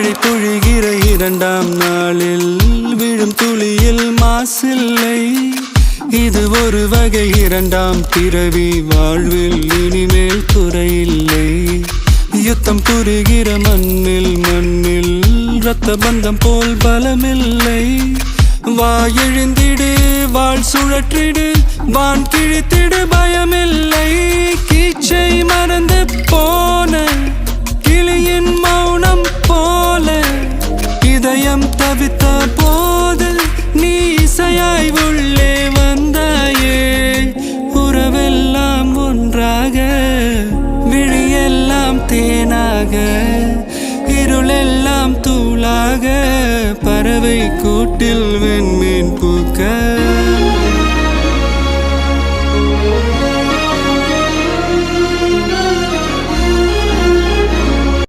மழை பொழிகிற இரண்டாம் நாளில் விழும் துளியில் மாசில்லை. இது ஒரு வகை இரண்டாம் பிறவி, வாழ்வில் இனிமேல் குறையில்லை. யுத்தம் புரிகிற மண்ணில் இரத்த பந்தம் போல் பலமில்லை. வா எழுந்திடு, வாழ் சுழற்றிடு, வான் கிழித்திடு, பயமில்லை. கீச்சை மறந்து போன கிளியின் மௌனம் போல இதயம் தவித்த போது நீ இசையாய் உள்ளே வந்தாயே. உறவெல்லாம் ஒன்றாக, விழியெல்லாம் தேனாக, இருளெல்லாம் தூளாக, பறவை கூட்டில் வெண்மீன் பூக்க.